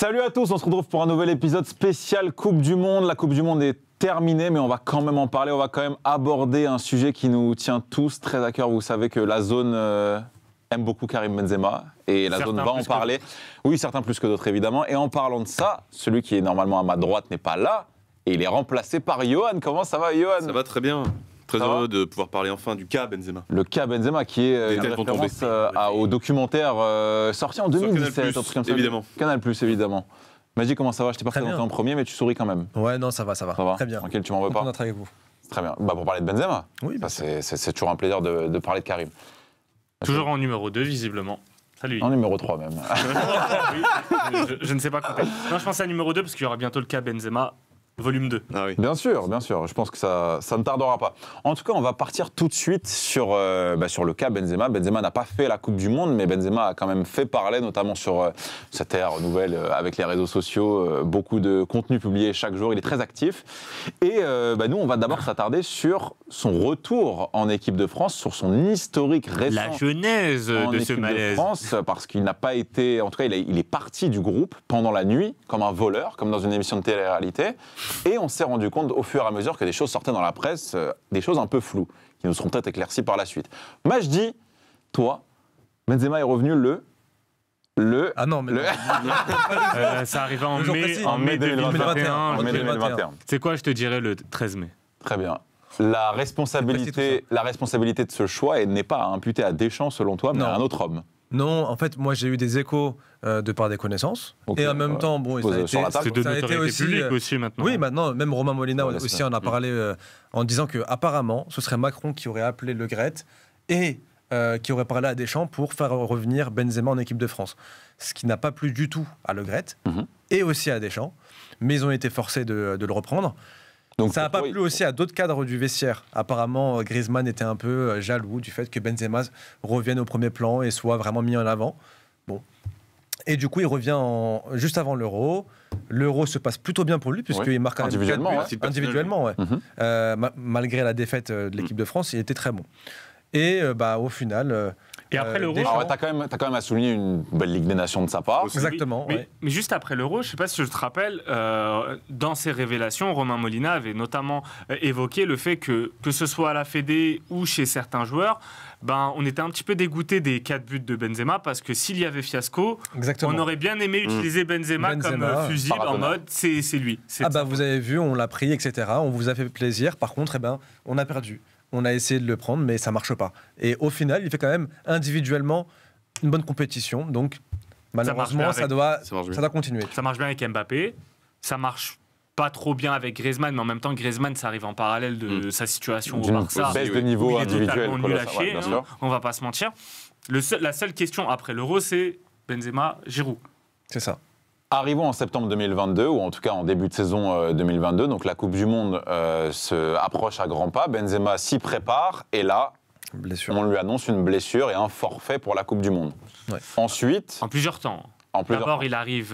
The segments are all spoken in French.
Salut à tous, on se retrouve pour un nouvel épisode spécial Coupe du Monde. La Coupe du Monde est terminée, mais on va quand même en parler. On va quand même aborder un sujet qui nous tient tous très à cœur. Vous savez que la zone aime beaucoup Karim Benzema et la zone va en parler. Oui, certains plus que d'autres évidemment. Et en parlant de ça, celui qui est normalement à ma droite n'est pas là et il est remplacé par Johan. Comment ça va, Johan? Ça va très bien. Très heureux de pouvoir parler enfin du cas Benzema. Le cas Benzema qui est une référence au documentaire sorti en 2017. Évidemment. Canal+, évidemment. Magie, comment ça va? Je t'ai pas présenté en premier, mais tu souris quand même. Ouais, non, ça va. Très bien. Tranquille, tu m'en veux pas? D'être avec vous. Très bien. Bah, pour parler de Benzema. Oui. C'est toujours un plaisir de parler de Karim. Toujours en numéro 2, visiblement. Salut. En numéro 3 même. Oui, je ne sais pas compter. Non, je pense à numéro 2 parce qu'il y aura bientôt le cas Benzema. Volume 2. Ah oui. Bien sûr. Je pense que ça ne tardera pas. En tout cas, on va partir tout de suite sur le cas Benzema. Benzema n'a pas fait la Coupe du Monde, mais Benzema a quand même fait parler, notamment sur cette ère nouvelle avec les réseaux sociaux. Beaucoup de contenu publié chaque jour. Il est très actif. Et nous, on va d'abord s'attarder sur son retour en équipe de France, sur son historique récent. La genèse de ce malaise. De France, parce qu'il n'a pas été... En tout cas, il est parti du groupe pendant la nuit, comme un voleur, comme dans une émission de télé-réalité. Et on s'est rendu compte au fur et à mesure que des choses sortaient dans la presse, des choses un peu floues, qui nous seront peut-être éclaircies par la suite. Majdi, toi, Benzema est revenu Ah non, mais ça arrivait en mai 2021. C'est quoi, je te dirais, le 13 mai. Très bien. La responsabilité de ce choix n'est pas imputée à Deschamps, selon toi, mais à un autre homme. Non, en fait, moi j'ai eu des échos de par des connaissances. Okay, et en même temps, bon, c'est de notoriété publique aussi maintenant. Oui, maintenant, même Romain Molina aussi en a parlé en disant qu'apparemment, ce serait Macron qui aurait appelé Le Graët et qui aurait parlé à Deschamps pour faire revenir Benzema en équipe de France. Ce qui n'a pas plu du tout à Le Graët et aussi à Deschamps, mais ils ont été forcés de le reprendre. Donc ça n'a pas plu aussi à d'autres cadres du vestiaire. Apparemment, Griezmann était un peu jaloux du fait que Benzema revienne au premier plan et soit vraiment mis en avant. Bon. Et du coup, il revient juste avant l'Euro. L'Euro se passe plutôt bien pour lui, puisqu'il marque quand même individuellement. Malgré la défaite de l'équipe de France, il était très bon. Et au final... Et après l'Euro, t'as quand même à souligner une belle Ligue des Nations de sa part. Exactement. Mais juste après l'Euro, je ne sais pas si je te rappelle, dans ses révélations, Romain Molina avait notamment évoqué le fait que ce soit à la Fédé ou chez certains joueurs, on était un petit peu dégoûté des 4 buts de Benzema parce que s'il y avait fiasco, on aurait bien aimé utiliser Benzema comme fusible en mode c'est lui. Vous avez vu, on l'a pris, etc. On vous a fait plaisir. Par contre, on a perdu. On a essayé de le prendre, mais ça ne marche pas. Et au final, il fait quand même individuellement une bonne compétition. Donc, malheureusement, ça doit continuer. Ça marche bien avec Mbappé. Ça marche pas trop bien avec Griezmann, mais en même temps, Griezmann, ça arrive en parallèle de sa situation au Barça. Baisse de niveau individuel. Il est nul à chier, on va pas se mentir. La seule question après l'Euro, c'est Benzema, Giroud. C'est ça. Arrivons en septembre 2022, ou en tout cas en début de saison 2022, donc la Coupe du Monde se approche à grands pas, Benzema s'y prépare, et là, on lui annonce une blessure et un forfait pour la Coupe du Monde. Ouais. Ensuite... En plusieurs temps. D'abord, il arrive.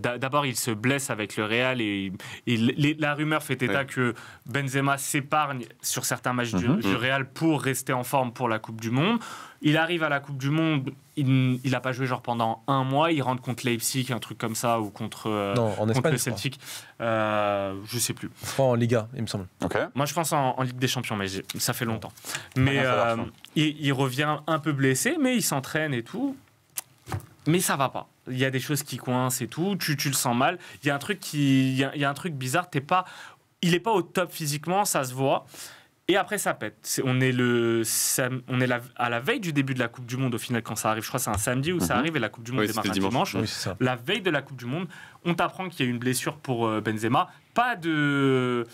D'abord, il se blesse avec le Real et la rumeur fait état que Benzema s'épargne sur certains matchs du Real pour rester en forme pour la Coupe du Monde. Il arrive à la Coupe du Monde, il n'a pas joué pendant un mois. Il rentre contre Leipzig, un truc comme ça, ou contre le Celtic. Je sais plus. Je crois en Liga, il me semble. Okay. Moi, je pense en Ligue des Champions, mais ça fait longtemps. Mais il revient un peu blessé, mais il s'entraîne et tout. Mais ça va pas. Il y a des choses qui coincent et tout. Tu le sens mal. Il y a un truc bizarre. Il est pas au top physiquement, ça se voit. Et après, ça pète. On est à la veille du début de la Coupe du Monde, au final, quand ça arrive. Je crois que c'est un samedi où ça arrive et la Coupe du Monde démarre un dimanche. Oui, c'est ça. La veille de la Coupe du Monde, on t'apprend qu'il y a une blessure pour Benzema. Pas de...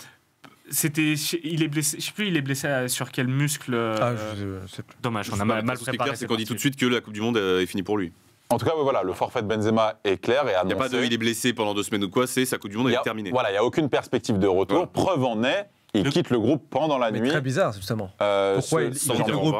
il est blessé, je sais plus, il est blessé sur quel muscle. Je sais plus. Dommage, on a mal préparé. Ce qui est clair, c'est qu'on dit tout de suite que la Coupe du Monde est finie pour lui. En tout cas, voilà, le forfait de Benzema est clair et annoncé. Il n'y a pas de il est blessé pendant 2 semaines ou quoi, c'est sa Coupe du Monde est terminée. Voilà, il n'y a aucune perspective de retour. Ouais. Preuve en est, il quitte le groupe pendant la nuit. C'est très bizarre, justement. Pourquoi il quitte le groupe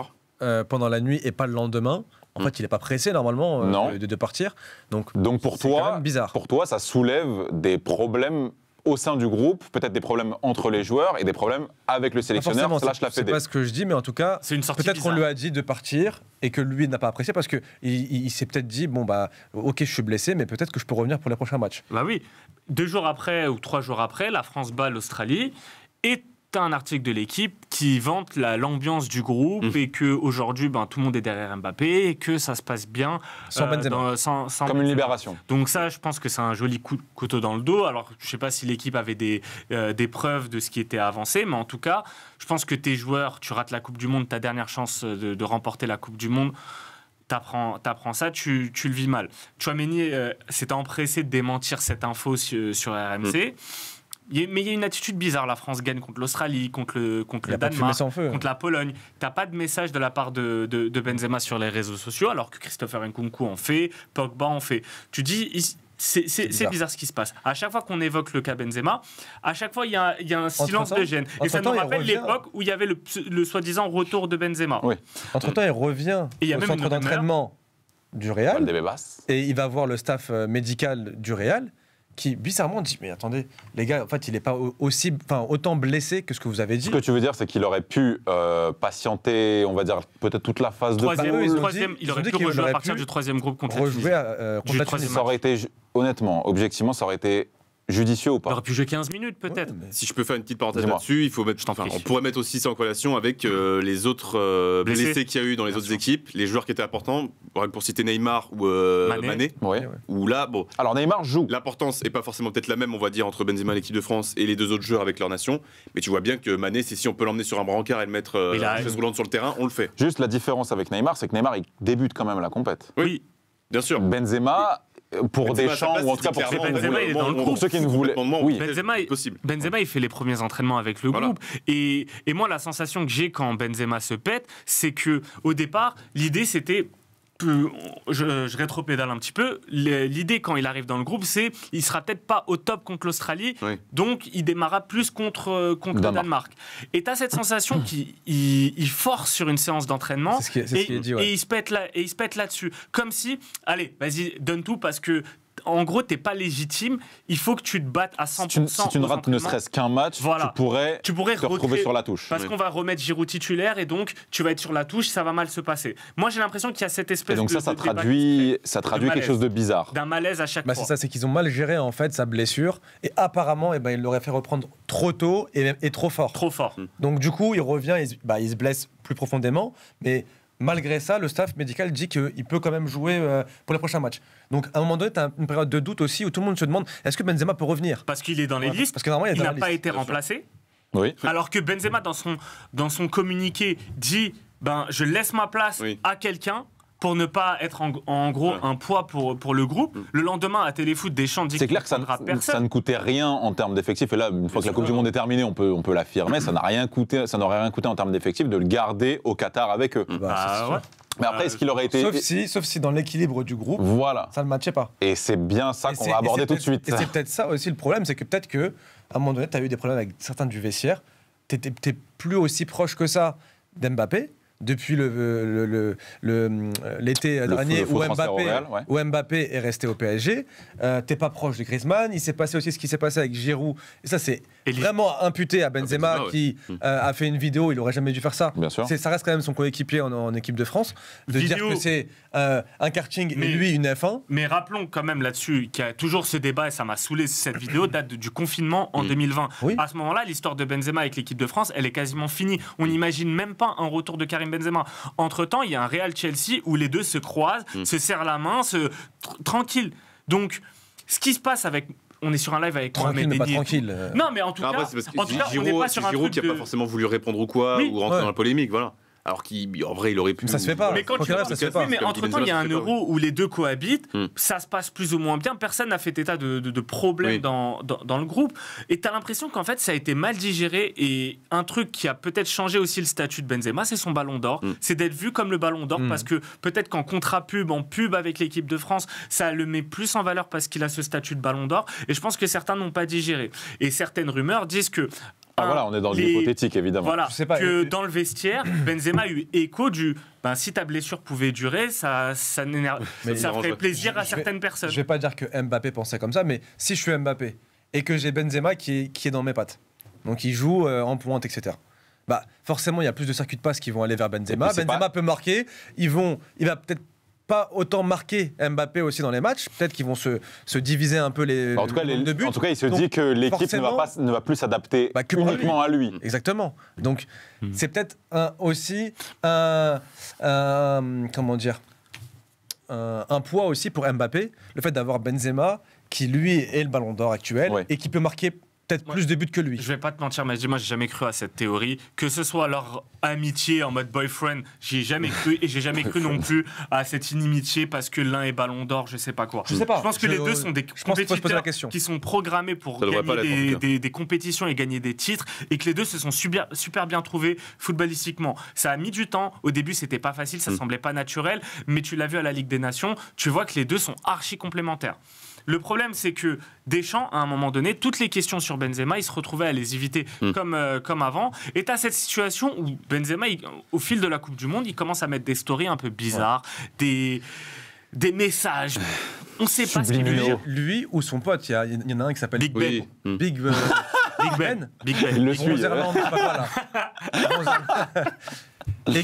pendant la nuit et pas le lendemain? En fait, il n'est pas pressé normalement de partir. Donc pour toi, bizarre. Pour toi, ça soulève des problèmes au sein du groupe, peut-être des problèmes entre les joueurs et des problèmes avec le sélectionneur slash la C'est fédé. pas ce que je dis, mais en tout cas, C'est une sortie peut-être qu'on bizarre. lui a dit de partir et que lui n'a pas apprécié parce qu'il s'est peut-être dit bon bah ok je suis blessé, mais peut-être que je peux revenir pour les prochains matchs. Bah oui. 2 jours après ou 3 jours après, la France bat l'Australie et t'as un article de l'équipe qui vante l'ambiance du groupe et que aujourd'hui tout le monde est derrière Mbappé et que ça se passe bien Sans Benzema. sans Comme une Benzema. libération. Donc ça, je pense que c'est un joli couteau dans le dos. Alors, je sais pas si l'équipe avait des preuves de ce qui était avancé, mais en tout cas, je pense que tes joueurs, tu rates la Coupe du Monde, ta dernière chance de remporter la Coupe du Monde, t'apprends ça, tu le vis mal. Chouameni s'est empressé de démentir cette info sur RMC. Mais il y a une attitude bizarre. La France gagne contre l'Australie, contre le Il y a pas de fumée Danemark, sans feu. contre la Pologne. T'as pas de message de la part de Benzema sur les réseaux sociaux, alors que Christopher Nkunku en fait, Pogba en fait. Tu dis, c'est bizarre ce qui se passe. À chaque fois qu'on évoque le cas Benzema, à chaque fois il y a un silence de gêne. Et ça nous rappelle l'époque où il y avait le soi-disant retour de Benzema. Oui. Entre-temps, il revient Et il y a au même centre une rumeur. d'entraînement du Real Valdebebas. et il va voir le staff médical du Real qui bizarrement dit mais attendez les gars en fait il n'est pas autant blessé que ce que vous avez dit. Ce que tu veux dire, c'est qu'il aurait pu patienter, on va dire, peut-être toute la phase de poule. Il aurait pu rejouer à partir du 3e groupe contre la Tunisie. Rejouer contre la troisième Tunisie. Ça aurait été, honnêtement, objectivement, ça aurait été judicieux ou Il pas? aurait pu jouer 15 minutes peut-être. Ouais, mais- Si je peux faire une petite parenthèse Dis-moi. là-dessus, il faut mettre, t'en prie. on pourrait mettre aussi ça en corrélation avec les autres Blessés. blessés qu'il y a eu dans les Bien autres sûr. équipes, les joueurs qui étaient importants, pour citer Neymar ou Mané, Oui. Ouais. où là, bon, Alors Neymar joue. l'importance n'est pas forcément peut-être la même, on va dire, entre Benzema et l'équipe de France et les deux autres joueurs avec leur nation, mais tu vois bien que Mané, si on peut l'emmener sur un brancard et le mettre Il a- en chaise roulante sur le terrain, on le fait. Juste la différence avec Neymar, c'est que Neymar, il débute quand même la compète. Oui. Bien sûr. Benzema, pour Benzema, Deschamps, sa place, ou en tout cas pour c'est ceux qui clairement- ne Benzema, il est dans le voulaient- groupe. pour ceux qui ne voulaient. Complètement de Oui. moi. Benzema, Possible. Benzema, il fait les premiers entraînements avec le Voilà. groupe. Et moi, la sensation que j'ai quand Benzema se pète, c'est que au départ, l'idée, c'était... Je rétropédale un petit peu. L'idée, quand il arrive dans le groupe, c'est il sera peut-être pas au top contre l'Australie, Oui. donc il démarrera plus contre le Danemark. Et tu as cette sensation qu'il force sur une séance d'entraînement C'est ce qui est dit, ouais. et il se pète là-dessus. Comme si, allez, vas-y, donne tout parce que en gros, t'es pas légitime. Il faut que tu te battes à 100%. Si tu ne aux rates ne entraînements. serait-ce qu'un match, Voilà. tu pourrais te retrouver recréer- sur la touche. Parce qu'on va remettre Giroud titulaire et donc tu vas être sur la touche, ça va mal se passer. Moi, j'ai l'impression qu'il y a cette espèce Et donc de ça de débat traduit qui se fait, quelque malaise. chose de bizarre. d'un malaise à chaque Bah, fois. c'est ça, c'est qu'ils ont mal géré en fait sa blessure et apparemment il l'aurait fait reprendre trop tôt et trop fort. Trop fort. Donc du coup il revient, il se blesse plus profondément, mais malgré ça le staff médical dit qu'il peut quand même jouer pour les prochains matchs. Donc à un moment donné tu as une période de doute aussi où tout le monde se demande est-ce que Benzema peut revenir Parce qu'il est dans les Ouais, listes. parce que normalement, il est il dans n'a la pas liste, été bien sûr. remplacé. Oui. Alors que Benzema, dans son communiqué, dit je laisse ma place Oui. à quelqu'un pour ne pas être en gros Ouais. un poids pour le groupe. Le lendemain, à Téléfoot, Deschamps dit C'est qu'il clair que ça, ne prendra ça personne. ne coûtait rien en termes d'effectifs. Et là, une fois que la Coupe du Monde est terminée, on peut l'affirmer. Ça n'aurait rien coûté en termes d'effectifs de le garder au Qatar avec eux. Bah, Bah, c'est sûr. ouais. Mais après, est-ce qu'il aurait été. Sauf si dans l'équilibre du groupe Voilà. ça ne matchait pas. Et c'est bien ça Et qu'on c'est- va et aborder c'est tout de peut-être- suite. Et c'est peut-être ça aussi le problème, c'est que peut-être que à un moment donné, tu as eu des problèmes avec certains du vestiaire. Tu n'es plus aussi proche que ça d'Mbappé depuis l'été dernier le faux où transfert au Mbappé, Real, ouais. où Mbappé est resté au PSG. T'es pas proche de Griezmann. Il s'est passé aussi ce qui s'est passé avec Giroud. Et ça, c'est Et vraiment imputé à Benzema, Benzema, ouais. qui a fait une vidéo. Il aurait jamais dû faire ça. Bien sûr. Ça reste quand même son coéquipier en équipe de France. De Vidéo. dire que c'est un karting Mais- et lui une F1. Mais rappelons quand même là-dessus qu'il y a toujours ce débat, et ça m'a saoulé, cette vidéo date du confinement en 2020. Oui. À ce moment-là, l'histoire de Benzema avec l'équipe de France, elle est quasiment finie. On n'imagine même pas un retour de Karim Benzema. Entre-temps, il y a un Real Chelsea où les deux se croisent, se serrent la main, tranquille. Donc, ce qui se passe avec... On est sur un live avec Tranquille, Mohamed mais pas Eni et tout. tranquille. Non, mais en tout Après, cas, c'est parce que en tout cas, on n'est Giroud, pas sur un Giroud truc qui n'a de... pas forcément voulu répondre ou quoi, Oui. ou rentrer Ouais. dans la polémique, voilà. Alors qu'en vrai, il aurait pu. Ça se fait pas. Mais quand Quoi tu qu'il arrive, vois- ça se fait pas. Oui, mais Comme entre-temps, Benzema, il y a ça un se fait pas, euro où les deux cohabitent, Mm. ça se passe plus ou moins bien, personne n'a fait état de problèmes Oui. dans le groupe, et tu as l'impression qu'en fait, ça a été mal digéré, et un truc qui a peut-être changé aussi le statut de Benzema, c'est son ballon d'or, Mm. c'est d'être vu comme le ballon d'or, parce que peut-être qu'en contrat-pub, en pub avec l'équipe de France, ça le met plus en valeur parce qu'il a ce statut de ballon d'or, et je pense que certains n'ont pas digéré. Et certaines rumeurs disent que... Ah, voilà, on est dans l'hypothétique, évidemment. Voilà, Je sais pas, que dans le vestiaire, Benzema a eu écho du si ta blessure pouvait durer, ça Mais ferait arrangerait. plaisir à Je vais- certaines personnes. Je vais pas dire que Mbappé pensait comme ça, mais si je suis Mbappé et que j'ai Benzema qui est dans mes pattes. Donc il joue en pointe, etc. Bah, forcément, il y a plus de circuits de passe qui vont aller vers Benzema. Benzema peut marquer. Il va peut-être pas autant marquer Mbappé aussi dans les matchs. Peut-être qu'ils vont se diviser un peu les nombres de buts. En tout cas, il se dit que l'équipe ne va plus s'adapter uniquement à lui. Exactement. Donc, c'est peut-être aussi comment dire, un poids aussi pour Mbappé, le fait d'avoir Benzema qui lui est le Ballon d'Or actuel et qui peut marquer peut-être plus de buts que lui. Je vais pas te mentir, mais moi j'ai jamais cru à cette théorie. Que ce soit leur amitié en mode boyfriend, j'y ai jamais cru, et j'ai jamais cru non plus à cette inimitié parce que l'un est Ballon d'Or, je sais pas quoi. Je sais pas. Je pense que les deux sont des compétiteurs qui sont programmés pour gagner des compétitions et gagner des titres, et que les deux se sont super bien trouvés footballistiquement. Ça a mis du temps. Au début, c'était pas facile, ça semblait pas naturel, mais tu l'as vu à la Ligue des Nations, tu vois que les deux sont archi complémentaires. Le problème, c'est que Deschamps, à un moment donné, toutes les questions sur Benzema, il se retrouvait à les éviter comme avant. Et tu as cette situation où Benzema, au fil de la Coupe du Monde, il commence à mettre des stories un peu bizarres, des messages. On ne sait pas ce qu'il veut dire. Lui ou son pote, il y en a un qui s'appelle Big Ben. Big Ben. Il le suit. Et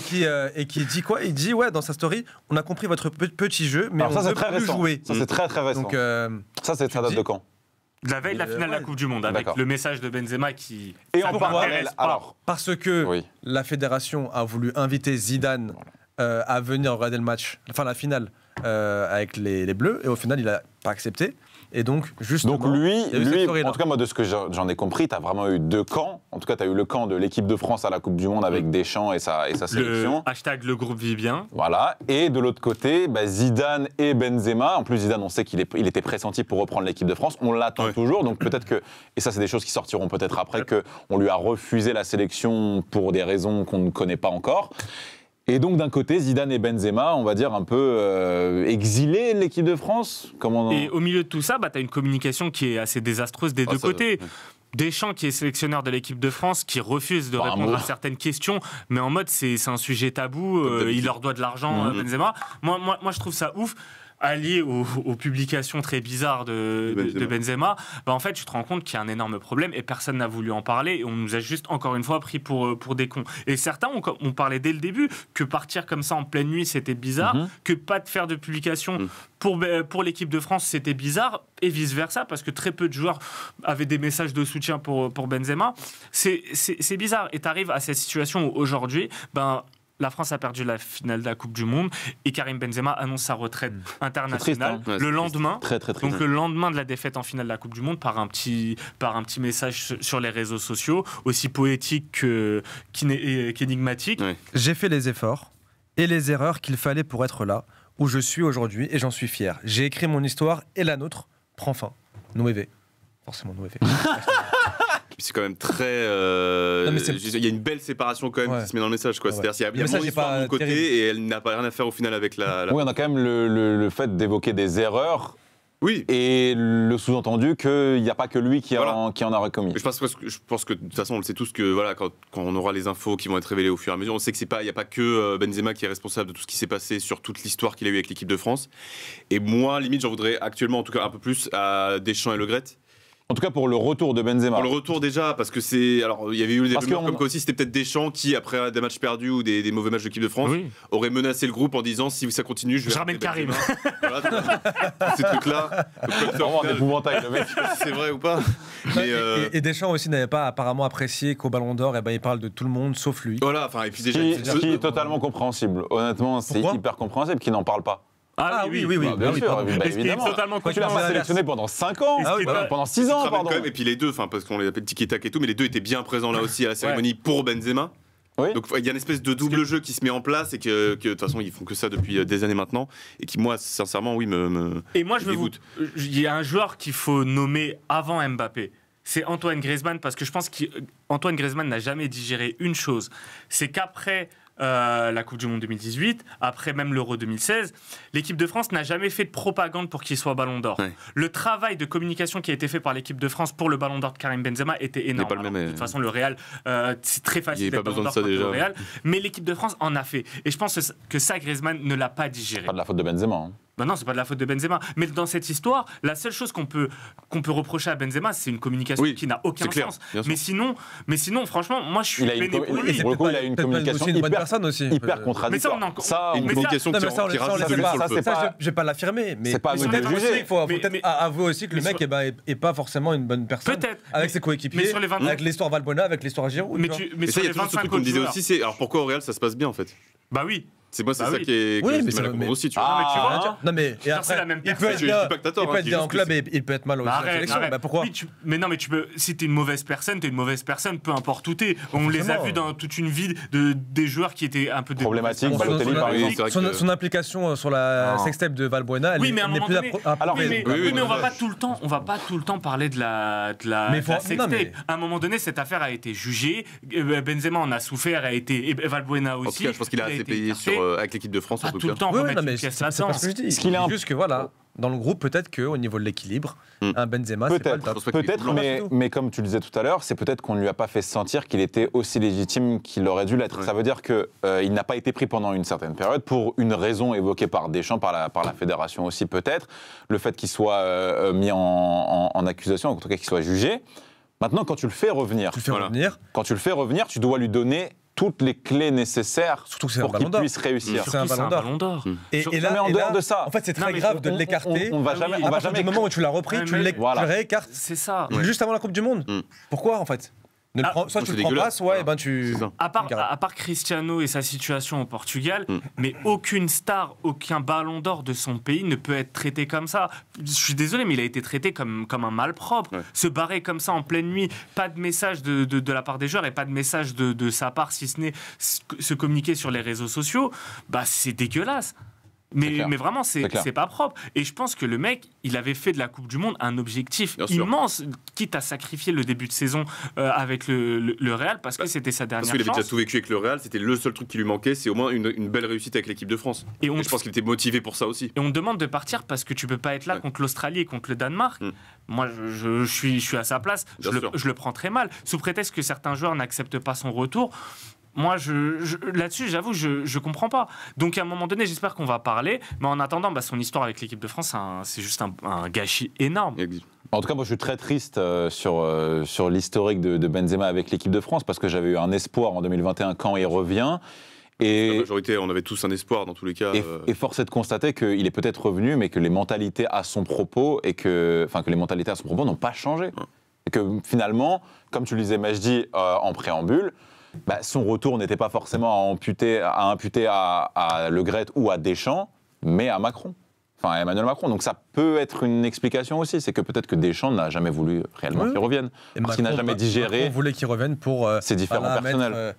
qui dit quoi? Il dit dans sa story, on a compris votre petit jeu, mais alors on ne veut plus jouer. Ça c'est très récent. Donc, ça date de quand? De la veille de la finale de la Coupe du Monde, avec le message de Benzema qui. Et en parallèle, alors parce que la fédération a voulu inviter Zidane à venir regarder le match, enfin la finale avec les Bleus, et au final il a pas accepté. Et donc, justement, lui, en tout cas, moi, de ce que j'en ai compris, tu as vraiment eu deux camps. En tout cas, tu as eu le camp de l'équipe de France à la Coupe du Monde avec Deschamps et sa sélection. Le groupe vit bien. Voilà. Et de l'autre côté, Zidane et Benzema. En plus, Zidane, on sait qu'il était pressenti pour reprendre l'équipe de France. On l'attend toujours. Donc, peut-être que, et ça, c'est des choses qui sortiront peut-être après, qu'on lui a refusé la sélection pour des raisons qu'on ne connaît pas encore. Et donc, d'un côté, Zidane et Benzema, on va dire un peu exilés de l'équipe de France. Et au milieu de tout ça, tu as une communication qui est assez désastreuse des deux côtés. Deschamps, qui est sélectionneur de l'équipe de France, qui refuse de répondre à certaines questions, mais en mode c'est un sujet tabou, il leur doit de l'argent, Benzema. Moi, je trouve ça ouf. Allié aux publications très bizarres de Benzema, en fait, tu te rends compte qu'il y a un énorme problème et personne n'a voulu en parler, et on nous a juste, encore une fois, pris pour des cons. Et certains ont parlé dès le début que partir comme ça en pleine nuit, c'était bizarre, que pas de faire de publication pour l'équipe de France, c'était bizarre, et vice-versa, parce que très peu de joueurs avaient des messages de soutien pour Benzema. C'est bizarre. Et tu arrives à cette situation où aujourd'hui, la France a perdu la finale de la Coupe du Monde et Karim Benzema annonce sa retraite internationale le lendemain. Très triste. Donc le lendemain de la défaite en finale de la Coupe du Monde, par un petit message sur les réseaux sociaux, aussi poétique qu'énigmatique. J'ai fait les efforts et les erreurs qu'il fallait pour être là où je suis aujourd'hui, et j'en suis fier. J'ai écrit mon histoire et la nôtre prend fin. Noévé. Forcément Noévé. C'est quand même très. Il y a une belle séparation quand même qui se met dans le message. C'est-à-dire qu'il y a mon histoire de mon côté et elle n'a pas rien à faire au final avec la... Oui, on a quand même le fait d'évoquer des erreurs. Oui. Et le sous-entendu qu'il n'y a pas que lui qui en a commis. Je pense que de toute façon, on le sait tous que quand on aura les infos qui vont être révélées au fur et à mesure, on sait qu'il n'y a pas que Benzema qui est responsable de tout ce qui s'est passé sur toute l'histoire qu'il a eu avec l'équipe de France. Et moi, limite, j'en voudrais actuellement, en tout cas, un peu plus à Deschamps et Le Gret. En tout cas, pour le retour de Benzema. Pour le retour déjà, parce que c'est... Alors, il y avait eu des rumeurs comme quoi aussi, c'était peut-être Deschamps qui, après des matchs perdus ou des mauvais matchs de l'équipe de France, aurait menacé le groupe en disant, si ça continue, je ramène Karim. Voilà, ces trucs-là. Le mec. C'est vrai ou pas? Et Deschamps aussi n'avait pas apparemment apprécié qu'au Ballon d'Or, il parle de tout le monde, sauf lui. Voilà, et puis déjà... Ce qui est totalement compréhensible. Honnêtement, c'est hyper compréhensible qu'il n'en parle pas. Oui. Bien sûr, évidemment. Tu l'as pas sélectionné pendant 5 ans, pendant 6 ans, pardon. Et puis les deux, parce qu'on les appelle tiki-tac et tout, mais les deux étaient bien présents là aussi à la cérémonie pour Benzema. Oui. Donc il y a une espèce de double jeu qui se met en place et que de toute façon ils font que ça depuis des années maintenant et qui moi sincèrement me Et moi il y a un joueur qu'il faut nommer avant Mbappé. C'est Antoine Griezmann, parce que je pense qu'Antoine Griezmann n'a jamais digéré une chose, c'est qu'après la Coupe du Monde 2018, après même l'Euro 2016, l'équipe de France n'a jamais fait de propagande pour qu'il soit Ballon d'Or. Le travail de communication qui a été fait par l'équipe de France pour le Ballon d'Or de Karim Benzema était énorme. De toute façon, le Real, c'est très facile d'être Ballon d'Or contre le Real, mais l'équipe de France en a fait. Et je pense que ça, Griezmann ne l'a pas digéré. Pas de la faute de Benzema. Ben non, c'est pas de la faute de Benzema. Mais dans cette histoire, la seule chose qu'on peut reprocher à Benzema, c'est une communication qui n'a aucun sens. Mais sinon, franchement, moi je suis peiné pour lui. Pour le coup, il a une communication hyper contradictoire. Une communication qui rajoute de l'huile sur le feu. Je vais pas l'affirmer, mais c'est pas à nous de juger. Il faut peut-être avouer aussi que le mec est pas forcément une bonne personne. Peut-être. Avec ses coéquipiers, avec l'histoire Valbuena, avec l'histoire Giroud. Mais ça, il y a toujours ce truc qu'on me disait aussi, c'est alors pourquoi au Real ça se passe bien en fait? Bah oui. C'est moi, c'est ça qui est mal à comprendre aussi, tu vois. Non, mais et après, il peut être bien en club et il peut être mal aux sélections. Pourquoi? Mais non, mais tu peux. Si t'es une mauvaise personne, peu importe où t'es. On les a vus dans toute une vie des joueurs qui étaient un peu problématiques. Balotelli, par exemple. Son implication sur la sextape de Valbuena, elle n'est plus mais on va pas tout le temps parler de la sextape. À un moment donné, cette affaire a été jugée. Benzema en a souffert, et Valbuena aussi. En tout cas, je pense qu'il a assez payé avec l'équipe de France. Pas tout le temps. C'est pas ce que je dis. Juste que voilà. Dans le groupe, peut-être qu'au niveau de l'équilibre, un Benzema, c'est pas le top. Peut-être, mais comme tu le disais tout à l'heure, c'est peut-être qu'on ne lui a pas fait sentir qu'il était aussi légitime qu'il aurait dû l'être. Ça veut dire qu'il n'a pas été pris pendant une certaine période pour une raison évoquée par Deschamps, par la fédération aussi peut-être, le fait qu'il soit mis en accusation, en tout cas qu'il soit jugé. Maintenant, quand tu le fais revenir, tu dois lui donner toutes les clés nécessaires pour qu'il puisse réussir. C'est un ballon d'or. Et là, en dehors de ça, en fait, c'est très grave de l'écarter. On va jamais. À partir du moment où tu l'as repris, tu le réécartes. C'est ça. Juste avant la Coupe du Monde. Pourquoi en fait? Soit tu le prends pas, soit tu. À part Cristiano et sa situation au Portugal, mais aucune star, aucun ballon d'or de son pays ne peut être traité comme ça. Je suis désolé, mais il a été traité comme un malpropre. Se barrer comme ça en pleine nuit, pas de message de la part des joueurs et pas de message de sa part, si ce n'est se communiquer sur les réseaux sociaux, bah c'est dégueulasse. Mais vraiment, c'est pas propre. Et je pense que le mec, il avait fait de la Coupe du Monde un objectif immense, quitte à sacrifier le début de saison avec le Real, parce que c'était sa dernière chance. Parce qu'il avait déjà tout vécu avec le Real, c'était le seul truc qui lui manquait, c'est au moins une belle réussite avec l'équipe de France. Et je pense qu'il était motivé pour ça aussi. Et on demande de partir parce que tu peux pas être là contre l'Australie et contre le Danemark. Moi, je suis à sa place, je le prends très mal. Sous prétexte que certains joueurs n'acceptent pas son retour. Moi, là-dessus, j'avoue, je comprends pas. Donc, à un moment donné, j'espère qu'on va parler. Mais en attendant, son histoire avec l'équipe de France, c'est juste un gâchis énorme. En tout cas, moi, je suis très triste sur l'historique de Benzema avec l'équipe de France parce que j'avais eu un espoir en 2021 quand il revient. Et la majorité, on avait tous un espoir dans tous les cas. Et force est de constater qu'il est peut-être revenu, mais que les mentalités à son propos n'ont pas changé. Et que finalement, comme tu le disais, Majdi, en préambule, son retour n'était pas forcément à imputer à Le Gret ou à Deschamps, mais à Macron. Enfin, à Emmanuel Macron. Donc ça peut être une explication aussi. C'est que peut-être que Deschamps n'a jamais voulu réellement qu'il revienne. Parce qu'il n'a jamais digéré. Macron voulait qu'il revienne pour ses différents personnels.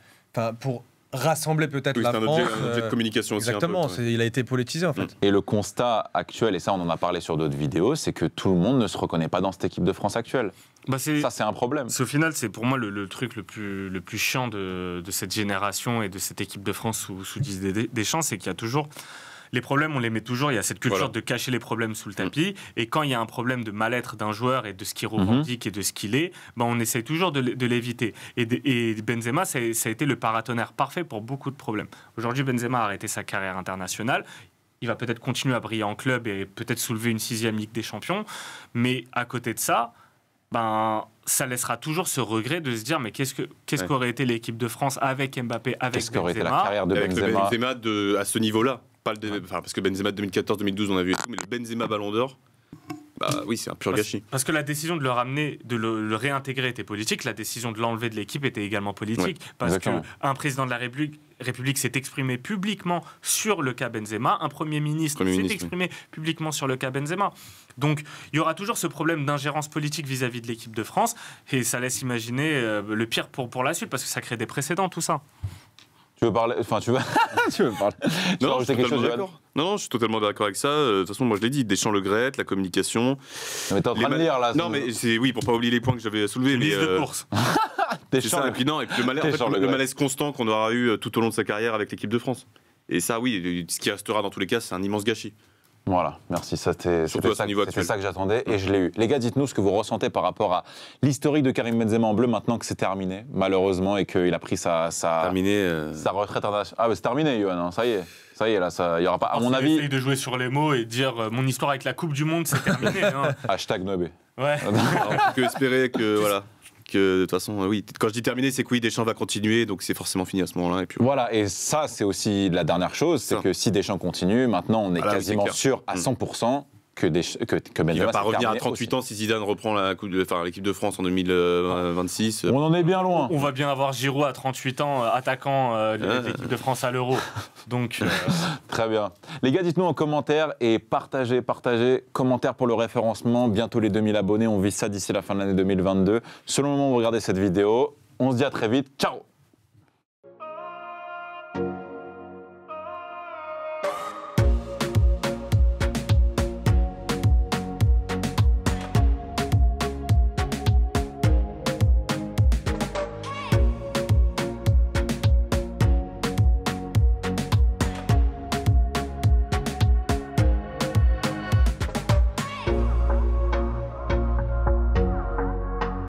Pour rassembler peut-être la France. C'est un objet de communication aussi. Exactement, il a été politisé en fait. Et le constat actuel, et ça on en a parlé sur d'autres vidéos, c'est que tout le monde ne se reconnaît pas dans cette équipe de France actuelle. Ça c'est un problème. Au final, c'est pour moi le truc le plus chiant de cette génération et de cette équipe de France sous Didier Deschamps, c'est qu'il y a toujours... Les problèmes, on les met toujours. Il y a cette culture de cacher les problèmes sous le tapis. Et quand il y a un problème de mal-être d'un joueur et de ce qu'il revendique et de ce qu'il est, on essaie toujours de l'éviter. Et Benzema, ça a été le paratonnerre parfait pour beaucoup de problèmes. Aujourd'hui, Benzema a arrêté sa carrière internationale. Il va peut-être continuer à briller en club et peut-être soulever une 6e Ligue des Champions. Mais à côté de ça, ça laissera toujours ce regret de se dire mais qu'est-ce qu'aurait été l'équipe de France avec Mbappé, avec Qu'est-ce qu'aurait été la Benzema carrière de avec Benzema, le Benzema à ce niveau-là. Parce que Benzema 2014-2012 on a vu et tout, mais le Benzema Ballon d'Or, oui, c'est un pur gâchis. Parce que la décision de le ramener, de le réintégrer était politique, la décision de l'enlever de l'équipe était également politique, parce qu'un président de la République s'est exprimé publiquement sur le cas Benzema, un Premier ministre s'est exprimé publiquement sur le cas Benzema. Donc il y aura toujours ce problème d'ingérence politique vis-à-vis de l'équipe de France, et ça laisse imaginer le pire pour la suite, parce que ça crée des précédents, tout ça. Tu veux parler tu veux parler Non, je suis totalement d'accord avec ça. De toute façon, moi je l'ai dit, Deschamps, Le Gret, la communication. Mais t'es en train de lire là. Non, mais pour pas oublier les points que j'avais soulevés. Liste de course. C'est ça. Et puis le malaise constant qu'on aura eu tout au long de sa carrière avec l'équipe de France. Et ça, oui, ce qui restera dans tous les cas, c'est un immense gâchis. Voilà, merci. C'était Surtout à ce niveau ça actuel. que j'attendais et je l'ai eu. Les gars, dites-nous ce que vous ressentez par rapport à l'historique de Karim Benzema en bleu maintenant que c'est terminé, malheureusement, et qu'il a pris sa Terminé. retraite internationale. Ah, mais c'est terminé, Yoann, hein, ça y est. Ça y est, là, il n'y aura pas. À mon avis. Essaye de jouer sur les mots et de dire mon histoire avec la Coupe du Monde, c'est terminé. Hein. Hashtag Nobé. Ouais. Alors, on peut que espérer que, voilà. Que de toute façon, oui, quand je dis terminé, c'est que oui, Deschamps va continuer, donc c'est forcément fini à ce moment-là. Et puis, Voilà, et ça, c'est aussi la dernière chose, c'est Ça. que si Deschamps continue, maintenant, on est Ah là, oui, quasiment c'est clair. sûr à 100% que Benzema, il va pas c'est revenir à terminé 38 aussi. ans si Zidane reprend l'équipe de France en 2026. On en est bien loin. On va bien avoir Giroud à 38 ans, attaquant de l'équipe de France à l'Euro. Donc, Très bien. Les gars, dites-nous en commentaire et partagez. Commentaires pour le référencement. Bientôt les 2000 abonnés. On vise ça d'ici la fin de l'année 2022. Selon le moment où vous regardez cette vidéo, on se dit à très vite. Ciao!